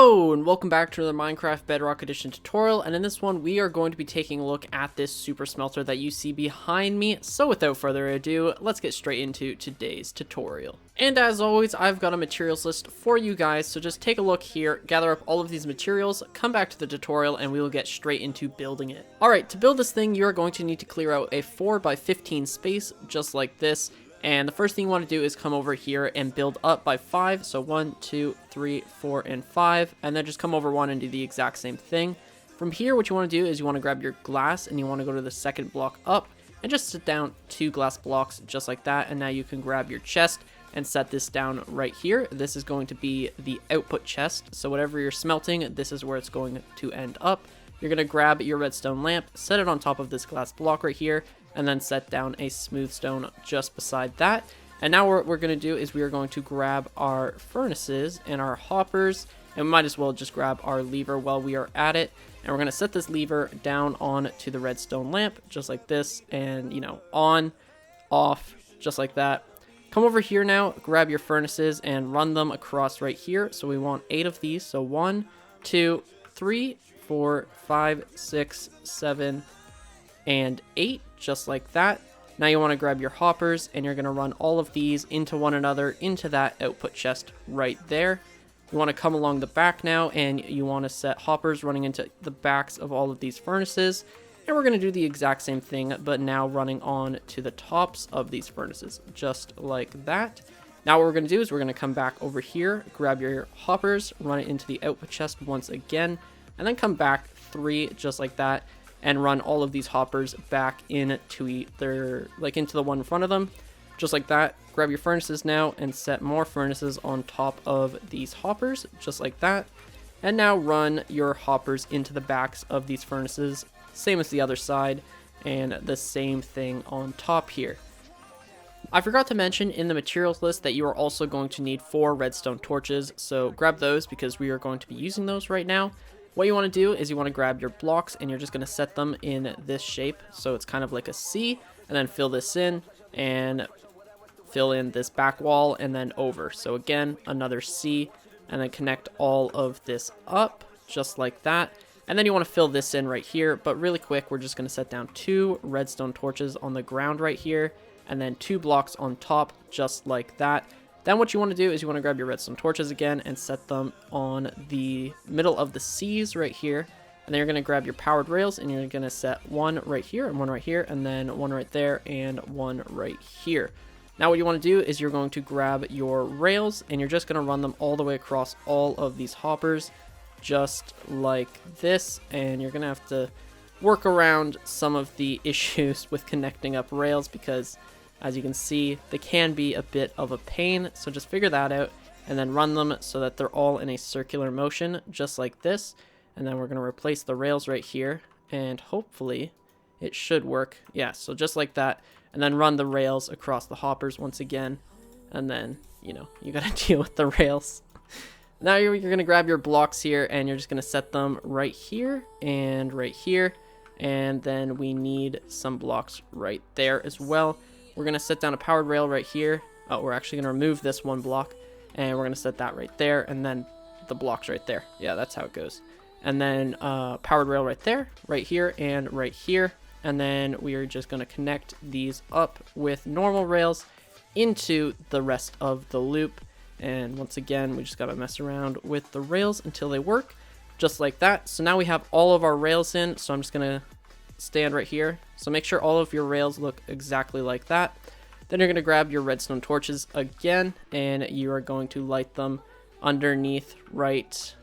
Hello and welcome back to another Minecraft Bedrock Edition tutorial, and in this one we are going to be taking a look at this super smelter that you see behind me. So without further ado, let's get straight into today's tutorial. And as always, I've got a materials list for you guys, so just take a look here, gather up all of these materials, come back to the tutorial, and we will get straight into building it. Alright, to build this thing, you're going to need to clear out a 4x15 space, just like this. And the first thing you want to do is come over here and build up by 5. So 1, 2, 3, 4, and 5. And then just come over 1 and do the exact same thing. From here, what you want to do is you want to grab your glass and you want to go to the second block up and just sit down 2 glass blocks just like that. And now you can grab your chest and set this down right here. This is going to be the output chest. So whatever you're smelting, this is where it's going to end up. You're going to grab your redstone lamp, set it on top of this glass block right here, and then set down a smooth stone just beside that. And now what we're going to do is we are going to grab our furnaces and our hoppers, and we might as well just grab our lever while we are at it. And we're going to set this lever down on to the redstone lamp just like this, and on, off, just like that. Come over here now, grab your furnaces and run them across right here. So we want 8 of these. So 1, 2, 3, 4, 5, 6, 7, and 8, just like that. Now you want to grab your hoppers and you're going to run all of these into one another into that output chest right there. You want to come along the back now and you want to set hoppers running into the backs of all of these furnaces. And we're going to do the exact same thing, but now running on to the tops of these furnaces, just like that. Now what we're going to do is we're going to come back over here, grab your hoppers, run it into the output chest once again, and then come back 3 just like that. And run all of these hoppers back into into the one in front of them, just like that. Grab your furnaces now and set more furnaces on top of these hoppers, just like that. And now run your hoppers into the backs of these furnaces, same as the other side, and the same thing on top here. I forgot to mention in the materials list that you are also going to need 4 redstone torches, so grab those because we are going to be using those right now. What you want to do is you want to grab your blocks and you're just going to set them in this shape. So it's kind of like a C, and then fill this in and fill in this back wall and then over. So again, another C, and then connect all of this up just like that. And then you want to fill this in right here. But really quick, we're just going to set down 2 redstone torches on the ground right here and then 2 blocks on top just like that. Then what you want to do is you want to grab your redstone torches again and set them on the middle of the C's right here. And then you're going to grab your powered rails and you're going to set 1 right here and 1 right here and then 1 right there and 1 right here. Now what you want to do is you're going to grab your rails and you're just going to run them all the way across all of these hoppers just like this. And you're going to have to work around some of the issues with connecting up rails because, as you can see, they can be a bit of a pain, so just figure that out and then run them so that they're all in a circular motion, just like this. And then we're going to replace the rails right here, and hopefully it should work. Yeah, so just like that, and then run the rails across the hoppers once again, and then, you got to deal with the rails. Now you're going to grab your blocks here, and you're just going to set them right here, and then we need some blocks right there as well. We're going to set down a powered rail right here. Oh, we're actually going to remove this 1 block. And we're going to set that right there. And then the blocks right there. Yeah, that's how it goes. And then powered rail right there, right here, and right here. And then we are just going to connect these up with normal rails into the rest of the loop. And once again, we just got to mess around with the rails until they work. Just like that. So now we have all of our rails in. So I'm just going to stand right here. So make sure all of your rails look exactly like that. Then you're going to grab your redstone torches again and you are going to light them underneath right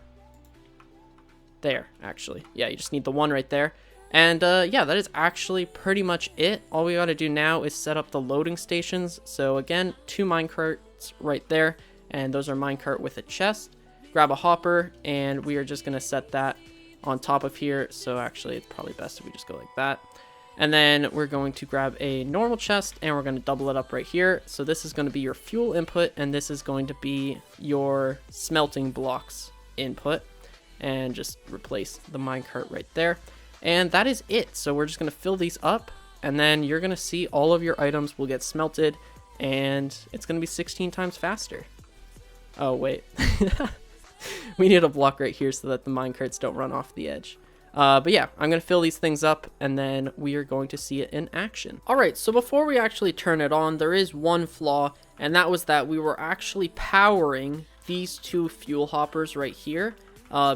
there. Actually, yeah, you just need the 1 right there. And yeah, that is actually pretty much it. All we got to do now is set up the loading stations. So again, 2 minecarts right there, and those are minecart with a chest. Grab a hopper and we are just going to set that on top of here. So actually it's probably best if we just go like that. And then we're going to grab a normal chest and we're going to double it up right here. So this is going to be your fuel input and this is going to be your smelting blocks input, and just replace the minecart right there. And that is it. So we're just going to fill these up and then you're going to see all of your items will get smelted and it's going to be 16 times faster. Oh wait. We need a block right here so that the minecarts don't run off the edge. But yeah, I'm going to fill these things up, and then we are going to see it in action. Alright, so before we actually turn it on, there is one flaw, and that was that we were actually powering these two fuel hoppers right here,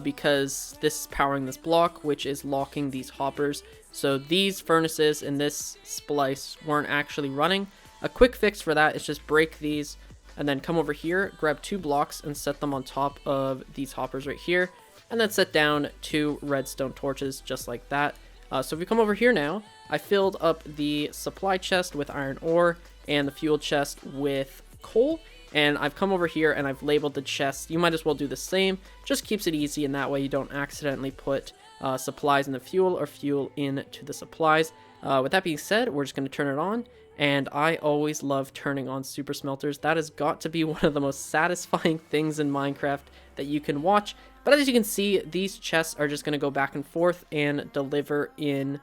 because this is powering this block, which is locking these hoppers. So these furnaces in this splice weren't actually running. A quick fix for that is just break these, and then come over here, grab 2 blocks, and set them on top of these hoppers right here. And then set down 2 redstone torches just like that. So if we come over here now, I filled up the supply chest with iron ore and the fuel chest with coal. And I've come over here and I've labeled the chest. You might as well do the same. Just keeps it easy, and that way you don't accidentally put supplies in the fuel or fuel into the supplies. With that being said, we're just going to turn it on. And I always love turning on super smelters. That has got to be one of the most satisfying things in Minecraft that you can watch. But as you can see, these chests are just going to go back and forth and deliver in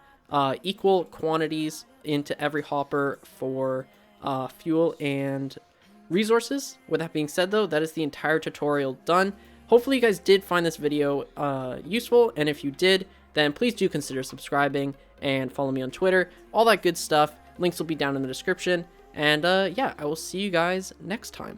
equal quantities into every hopper for fuel and resources. With that being said, though, that is the entire tutorial done. Hopefully you guys did find this video useful, and if you did, then please do consider subscribing and follow me on Twitter, all that good stuff. Links will be down in the description, and yeah, I will see you guys next time.